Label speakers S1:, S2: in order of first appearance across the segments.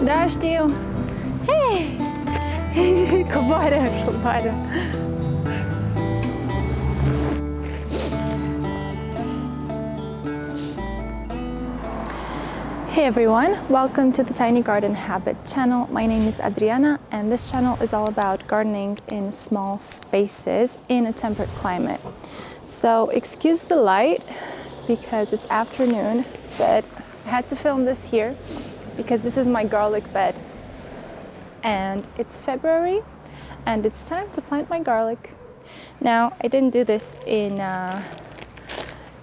S1: Дождю. Hey! Кубаря, кубаря. Hey everyone, welcome to the Tiny Garden Habit channel. My name is Adriana and this channel is all about gardening in small spaces in a temperate climate. So excuse the light because it's afternoon, but I had to film this here because this is my garlic bed. And it's February and it's time to plant my garlic. Now, I didn't do this in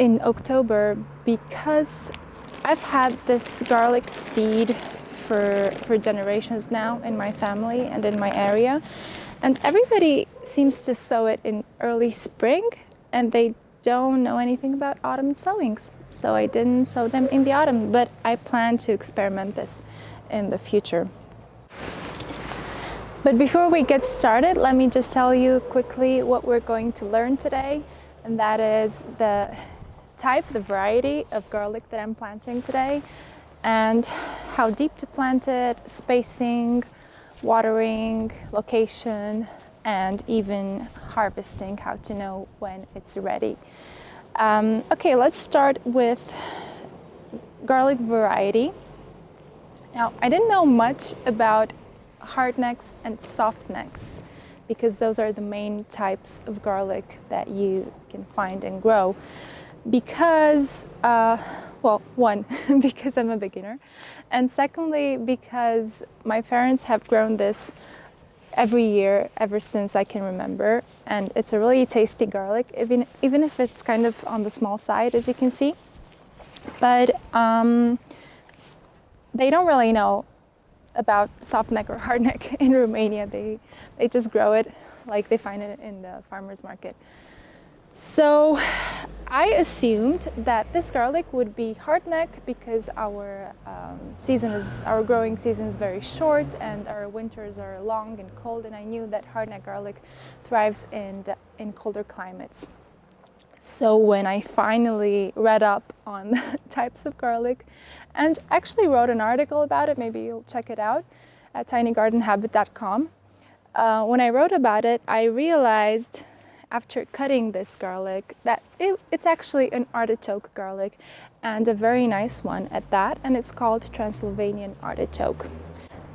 S1: October because I've had this garlic seed for generations now in my family and in my area, and everybody seems to sow it in early spring and they don't know anything about autumn sowings. So I didn't sow them in the autumn, but I plan to experiment this in the future. But before we get started, let me just tell you quickly what we're going to learn today, and that is the variety of garlic that I'm planting today, and how deep to plant it, spacing, watering, location, and even harvesting, how to know when it's ready. Okay, let's start with garlic variety. Now, I didn't know much about hardnecks and softnecks because those are the main types of garlic that you can find and grow. Because, well, one, because I'm a beginner, and secondly, because my parents have grown this every year ever since I can remember, and it's a really tasty garlic, even if it's kind of on the small side, as you can see. But they don't really know about softneck or hardneck in Romania. They just grow it like they find it in the farmer's market. So I assumed that this garlic would be hardneck because our growing season is very short and our winters are long and cold, and I knew that hardneck garlic thrives in colder climates. So when I finally read up on the types of garlic and actually wrote an article about it, maybe you'll check it out at tinygardenhabit.com. When I wrote about it, I realized after cutting this garlic that it's actually an artichoke garlic, and a very nice one at that, and it's called Transylvanian artichoke.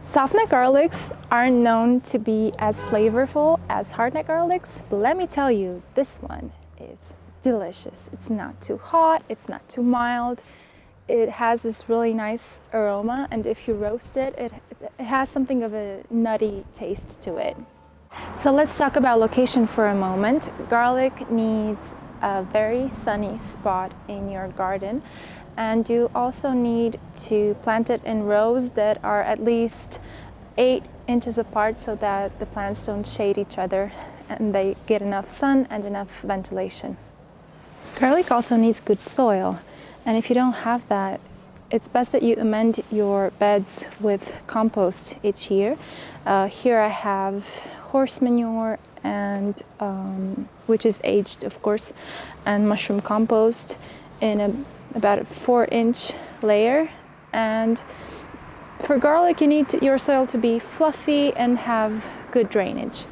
S1: Softneck garlics aren't known to be as flavorful as hardneck garlics, but let me tell you, this one is delicious. It's not too hot, it's not too mild. It has this really nice aroma, and if you roast it, it has something of a nutty taste to it. So let's talk about location for a moment. Garlic needs a very sunny spot in your garden, and you also need to plant it in rows that are at least 8 inches apart so that the plants don't shade each other and they get enough sun and enough ventilation. Garlic also needs good soil, and if you don't have that, it's best that you amend your beds with compost each year. Here I have horse manure, and which is aged, of course, and mushroom compost in about a 4-inch layer. And for garlic, you need your soil to be fluffy and have good drainage.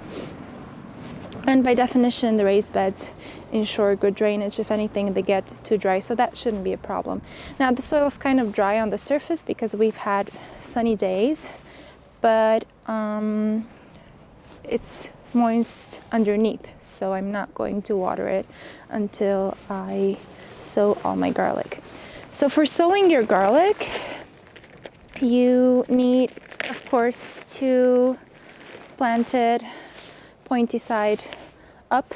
S1: And by definition, the raised beds ensure good drainage. If anything, they get too dry, so that shouldn't be a problem. Now, the soil is kind of dry on the surface because we've had sunny days, but it's moist underneath, so I'm not going to water it until I sow all my garlic. So for sowing your garlic, you need, of course, to plant it pointy side up,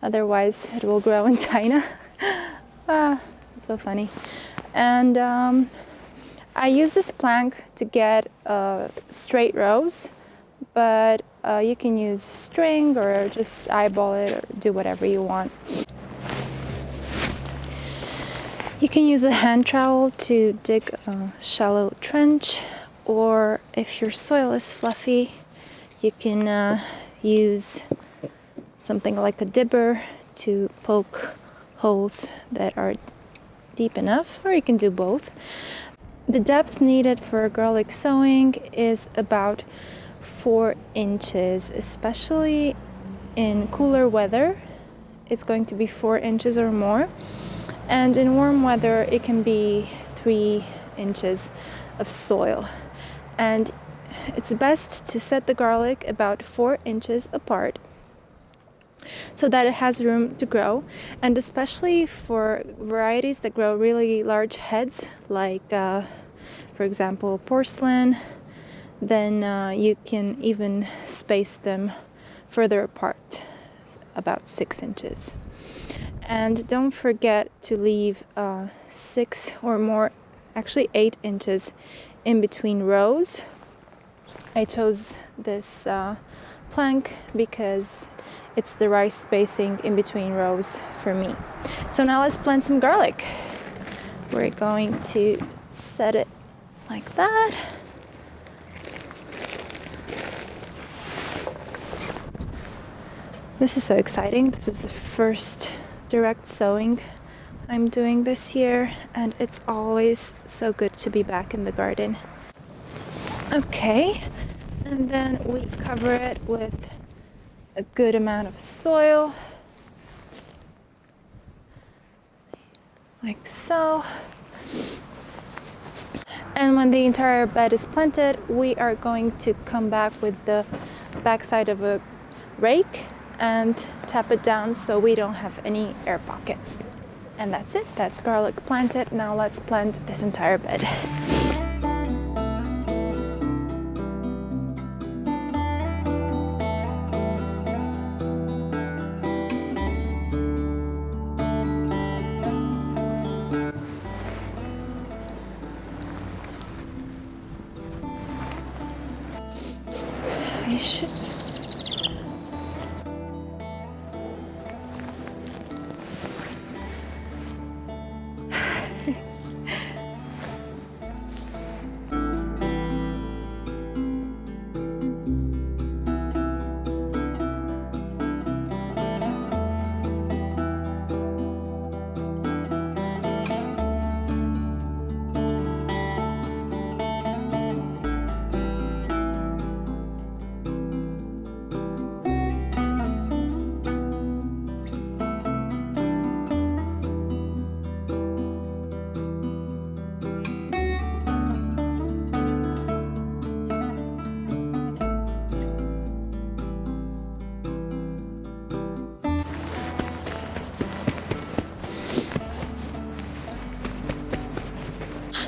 S1: otherwise it will grow in China. So funny. And I use this plank to get straight rows, but you can use string or just eyeball it or do whatever you want. You can use a hand trowel to dig a shallow trench, or if your soil is fluffy, you can use something like a dibber to poke holes that are deep enough, or you can do both. The depth needed for garlic sowing is about 4 inches, especially in cooler weather. It's going to be 4 inches or more, and in warm weather it can be 3 inches of soil. And it's best to set the garlic about 4 inches apart so that it has room to grow, and especially for varieties that grow really large heads, like for example porcelain, then you can even space them further apart, about 6 inches. And don't forget to leave 6 or more, actually 8 inches in between rows. I chose this plank because it's the right spacing in between rows for me. So now let's plant some garlic. We're going to set it like that. This is so exciting. This is the first direct sowing I'm doing this year, and it's always so good to be back in the garden. Okay, and then we cover it with a good amount of soil, like so. And when the entire bed is planted, we are going to come back with the backside of a rake and tap it down so we don't have any air pockets. And that's it, that's garlic planted. Now let's plant this entire bed. I should.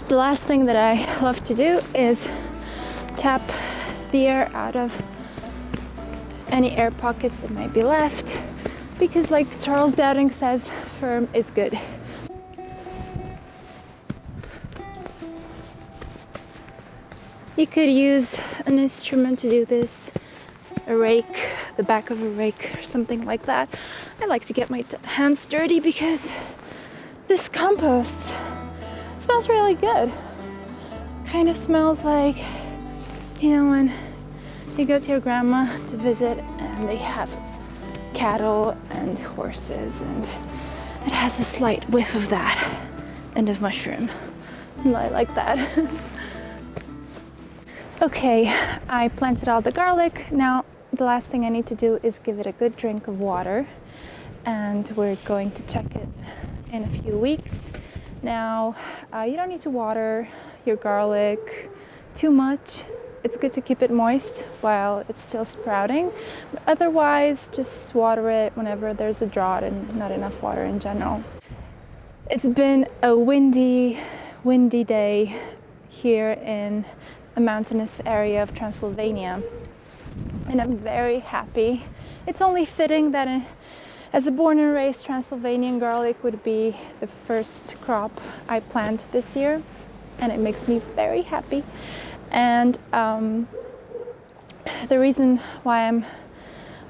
S1: The last thing that I love to do is tap the air out of any air pockets that might be left, because like Charles Dowding says, firm is good. You could use an instrument to do this, a rake, the back of a rake or something like that. I like to get my hands dirty because this compost smells really good. Kind of smells like, you know, when you go to your grandma to visit and they have cattle and horses, and it has a slight whiff of that and of mushroom. And I like that. Okay, I planted all the garlic. Now the last thing I need to do is give it a good drink of water, and we're going to check it in a few weeks. Now, you don't need to water your garlic too much. It's good to keep it moist while it's still sprouting. But otherwise, just water it whenever there's a drought and not enough water in general. It's been a windy day here in a mountainous area of Transylvania, and I'm very happy. It's only fitting that as a born and raised Transylvanian, garlic would be the first crop I plant this year, and it makes me very happy. And the reason why I'm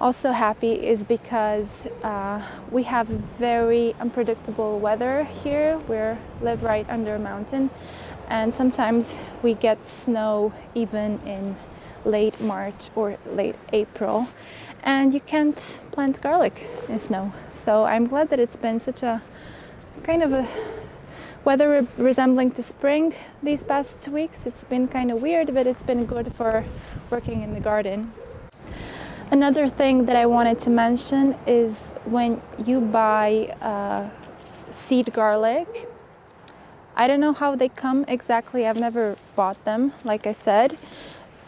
S1: also happy is because we have very unpredictable weather here. We live right under a mountain, and sometimes we get snow even in late March or late April. And you can't plant garlic in snow. So I'm glad that it's been such a kind of a weather resembling to spring these past weeks. It's been kind of weird, but it's been good for working in the garden. Another thing that I wanted to mention is when you buy seed garlic, I don't know how they come exactly. I've never bought them, like I said,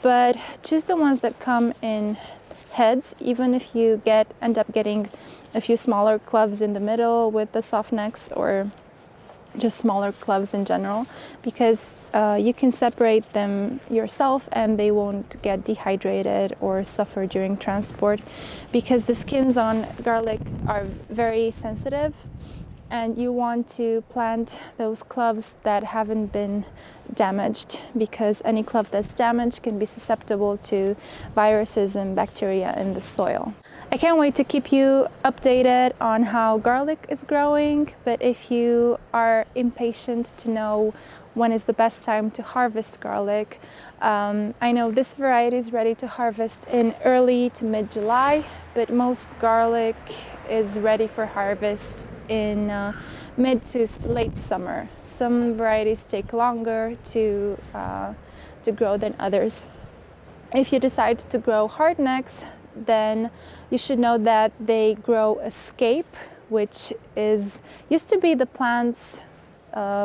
S1: but choose the ones that come in heads, even if you end up getting a few smaller cloves in the middle with the Softnecks, or just smaller cloves in general, because you can separate them yourself and they won't get dehydrated or suffer during transport, because the skins on garlic are very sensitive, and you want to plant those cloves that haven't been damaged, because any clove that's damaged can be susceptible to viruses and bacteria in the soil. I can't wait to keep you updated on how garlic is growing, but if you are impatient to know when is the best time to harvest garlic, I know this variety is ready to harvest in early to mid-July, but most garlic is ready for harvest in mid to late summer. Some varieties take longer to grow than others. If you decide to grow hardnecks, then you should know that they grow a scape, which used to be the plant's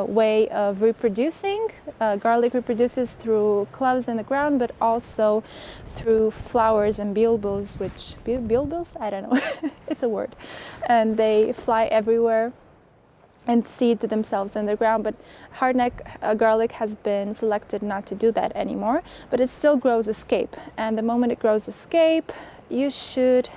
S1: way of reproducing. Garlic reproduces through cloves in the ground, but also through flowers and bulbils, bulbils? I don't know, it's a word. And they fly everywhere and seed themselves in the ground, but hardneck garlic has been selected not to do that anymore, but it still grows a scape. And the moment it grows a scape, you should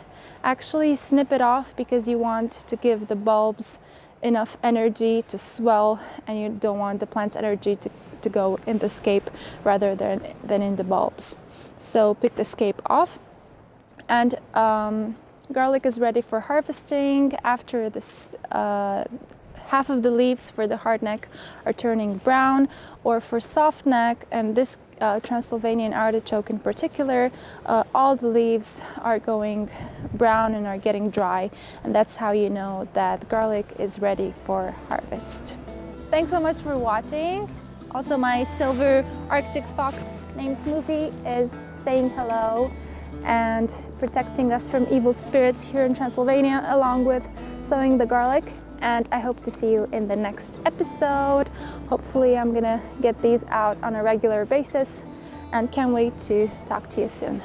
S1: actually snip it off, because you want to give the bulbs enough energy to swell, and you don't want the plant's energy to go in the scape rather than in the bulbs. So pick the scape off, and garlic is ready for harvesting after this. Half of the leaves for the hardneck are turning brown, or for softneck, and this Transylvanian artichoke in particular, all the leaves are going brown and are getting dry, and that's how you know that garlic is ready for harvest. Thanks so much for watching. Also, my silver Arctic fox named Smoothie is saying hello and protecting us from evil spirits here in Transylvania, along with sowing the garlic. And I hope to see you in the next episode. Hopefully I'm gonna get these out on a regular basis, and can't wait to talk to you soon.